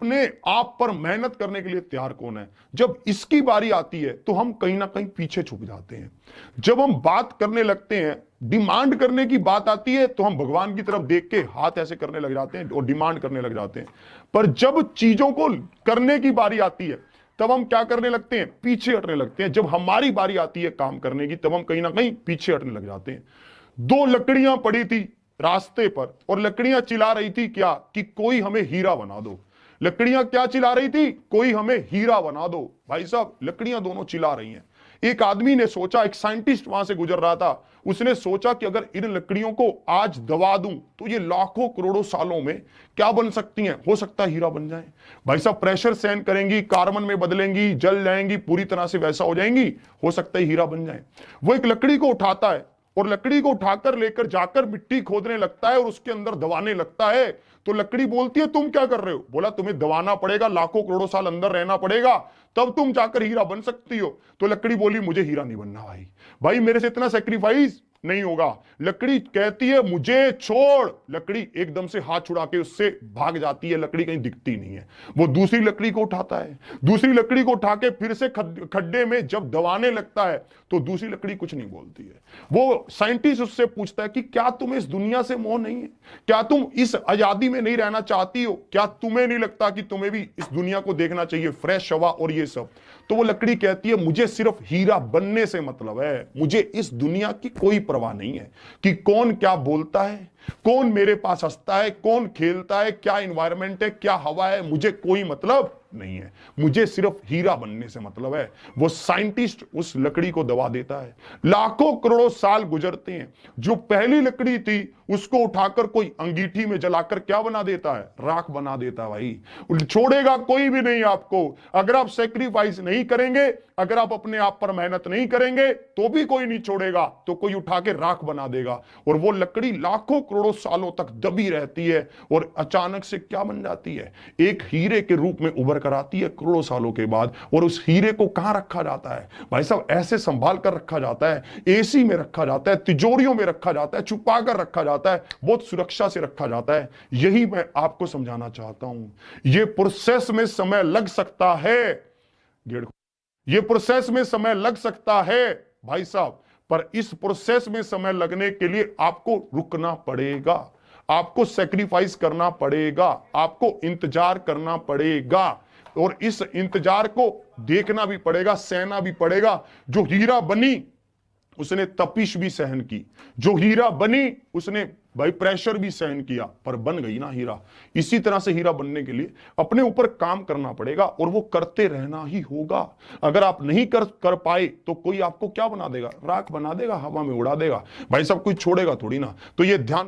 अपने आप पर मेहनत करने के लिए तैयार कौन है? जब इसकी बारी आती है तो हम कहीं ना कहीं पीछे छूट जाते हैं। जब हम बात करने लगते हैं, डिमांड करने की बात आती है, तो हम भगवान की तरफ देख के हाथ ऐसे करने लग जाते हैं और डिमांड करने लग जाते हैं। पर जब चीजों को करने की बारी आती है तब हम क्या करने लगते हैं? पीछे हटने लगते हैं। जब हमारी बारी आती है काम करने की तब हम कहीं ना कहीं पीछे हटने लग जाते हैं। दो लकड़ियां पड़ी थी रास्ते पर और लकड़ियां चिल्ला रही थी क्या? कि कोई हमें हीरा बना दो। लकड़ियां क्या चिल्ला रही थी? कोई हमें हीरा बना दो। भाई साहब, लकड़ियां दोनों चिल्ला रही हैं। एक आदमी ने सोचा, एक साइंटिस्ट वहां से गुजर रहा था, उसने सोचा कि अगर इन लकड़ियों को आज दबा दूं तो ये लाखों करोड़ों सालों में क्या बन सकती हैं? हो सकता है हीरा बन जाए। भाई साहब, प्रेशर सहन करेंगी, कार्बन में बदलेंगी, जल जाएंगी, पूरी तरह से वैसा हो जाएंगी, हो सकता है हीरा बन जाए। वो एक लकड़ी को उठाता है और लकड़ी को उठाकर लेकर जाकर मिट्टी खोदने लगता है और उसके अंदर दबाने लगता है। तो लकड़ी बोलती है, तुम क्या कर रहे हो? बोला, तुम्हें दबाना पड़ेगा, लाखों करोड़ों साल अंदर रहना पड़ेगा, तब तुम जाकर हीरा बन सकती हो। तो लकड़ी बोली, मुझे हीरा नहीं बनना भाई, भाई मेरे से इतना सेक्रीफाइस नहीं होगा। लकड़ी कहती है, मुझे छोड़। लकड़ी एकदम से हाथ छुड़ा के उससे भाग जाती है। लकड़ी कहीं दिखती नहीं है। वो दूसरी लकड़ी को उठाता है, दूसरी लकड़ी को उठा के फिर से खड्डे में जब दबाने लगता है तो दूसरी लकड़ी कुछ नहीं बोलती है। वो साइंटिस्ट उससे पूछता है कि क्या तुम्हें इस दुनिया से मोह नहीं है? क्या तुम इस आजादी में नहीं रहना चाहती हो? क्या तुम्हें नहीं लगता कि तुम्हें भी इस दुनिया को देखना चाहिए, फ्रेश हवा और ये सब? तो वो लकड़ी कहती है, मुझे सिर्फ हीरा बनने से मतलब है, मुझे इस दुनिया की कोई परवाह नहीं है कि कौन क्या बोलता है, कौन मेरे पास हंसता है, कौन खेलता है, क्या एनवायरनमेंट है, क्या हवा है, मुझे कोई मतलब नहीं है, मुझे सिर्फ हीरा बनने से मतलब है। वो साइंटिस्ट उस लकड़ी को दबा देता है। लाखों करोड़ों साल गुजरते हैं। जो पहली लकड़ी थी उसको उठाकर कोई अंगीठी में जलाकर क्या बना देता है? राख बना देता है। भाई, छोड़ेगा कोई भी नहीं आपको। अगर आप सेक्रीफाइस नहीं करेंगे, अगर आप अपने आप पर मेहनत नहीं करेंगे तो भी कोई नहीं छोड़ेगा, तो कोई उठा के राख बना देगा। और वो लकड़ी लाखों करोड़ों सालों तक दबी रहती है और अचानक से क्या बन जाती है? एक हीरे के रूप में उभर कर आती है करोड़ों सालों के बाद। और उस हीरे को कहां रखा जाता है? भाई साहब, ऐसे संभाल कर रखा जाता है, एसी में रखा जाता है, तिजोरियों में रखा जाता है, छुपा कर रखा जाता है, बहुत सुरक्षा से रखा जाता है। यही मैं आपको समझाना चाहता हूं। ये प्रोसेस में समय लग सकता है, ये प्रोसेस में समय लग सकता है भाई साहब, पर इस प्रोसेस में समय लगने के लिए आपको रुकना पड़ेगा, आपको सेक्रीफाइस करना पड़ेगा, आपको इंतजार करना पड़ेगा और इस इंतजार को देखना भी पड़ेगा, सहना भी पड़ेगा। जो हीरा बनी उसने तपिश भी सहन की, जो हीरा बनी उसने भाई प्रेशर भी सहन किया, पर बन गई ना हीरा। इसी तरह से हीरा बनने के लिए अपने ऊपर काम करना पड़ेगा और वो करते रहना ही होगा। अगर आप नहीं कर पाए तो कोई आपको क्या बना देगा? राख बना देगा, हवा में उड़ा देगा। भाई सब कुछ छोड़ेगा थोड़ी ना। तो ये ध्यान